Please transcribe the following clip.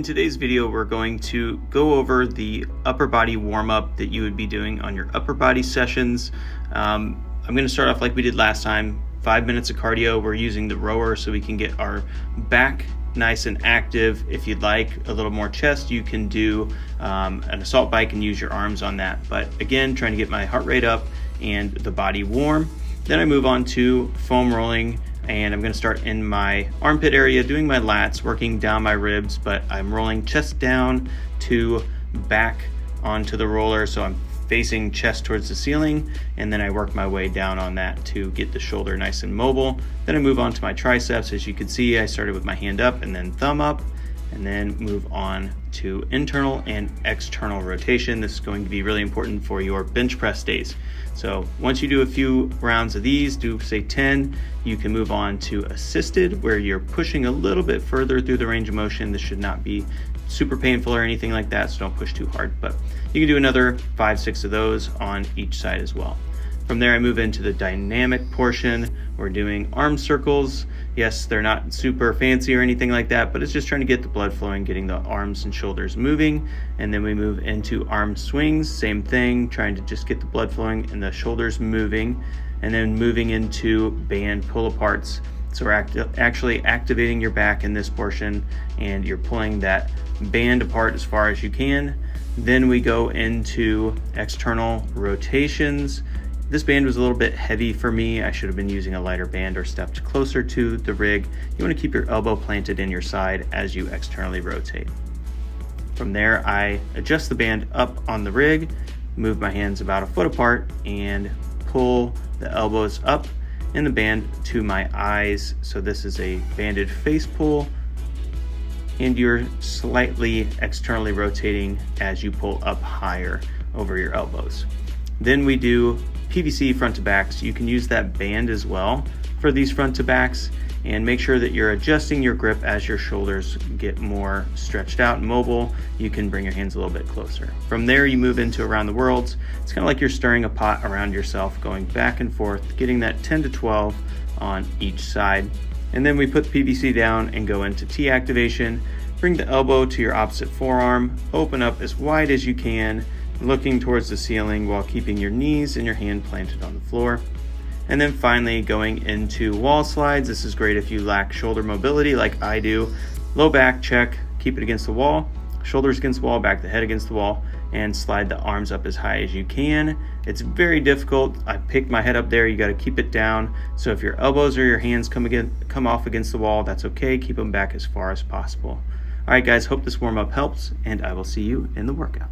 In today's video, we're going to go over the upper body warm-up that you would be doing on your upper body sessions. I'm going to start off like we did last time, 5 minutes of cardio. We're using the rower so we can get our back nice and active. If you'd like a little more chest, you can do an assault bike and use your arms on that. But again, trying to get my heart rate up and the body warm. Then I move on to foam rolling, and I'm going to start in my armpit area doing my lats, working down my ribs, but I'm rolling chest down to back onto the roller, so I'm facing chest towards the ceiling, and then I work my way down on that to get the shoulder nice and mobile. Then I move on to my triceps. As you can see, I started with my hand up and then thumb up, and then move on to internal and external rotation. This is going to be really important for your bench press days. So once you do a few rounds of these, do say 10, you can move on to assisted, where you're pushing a little bit further through the range of motion. This should not be super painful or anything like that, so don't push too hard, but you can do another 5-6 of those on each side as well. From there, I move into the dynamic portion. We're doing arm circles. Yes, they're not super fancy or anything like that, but it's just trying to get the blood flowing, getting the arms and shoulders moving. And then we move into arm swings, same thing, trying to just get the blood flowing and the shoulders moving. And then moving into band pull aparts. So we're actually activating your back in this portion, and you're pulling that band apart as far as you can. Then we go into external rotations. This band was a little bit heavy for me. I should have been using a lighter band or stepped closer to the rig. You want to keep your elbow planted in your side as you externally rotate. From there, I adjust the band up on the rig, move my hands about a foot apart, and pull the elbows up in the band to my eyes. So this is a banded face pull, and you're slightly externally rotating as you pull up higher over your elbows. Then we do PVC front to backs. You can use that band as well for these front to backs, and make sure that you're adjusting your grip as your shoulders get more stretched out and mobile. You can bring your hands a little bit closer. From there, you move into around the worlds. It's kind of like you're stirring a pot around yourself, going back and forth, getting that 10 to 12 on each side. And then we put PVC down and go into T activation. Bring the elbow to your opposite forearm, open up as wide as you can, looking towards the ceiling while keeping your knees and your hand planted on the floor. And then finally going into wall slides. This is great if you lack shoulder mobility like I do. Low back, check, keep it against the wall, shoulders against the wall, back the head against the wall, and slide the arms up as high as you can. It's very difficult. I picked my head up there. You got to keep it down. So if your elbows or your hands come off against the wall, that's okay. Keep them back as far as possible. All right, guys, hope this warm-up helps, and I will see you in the workout.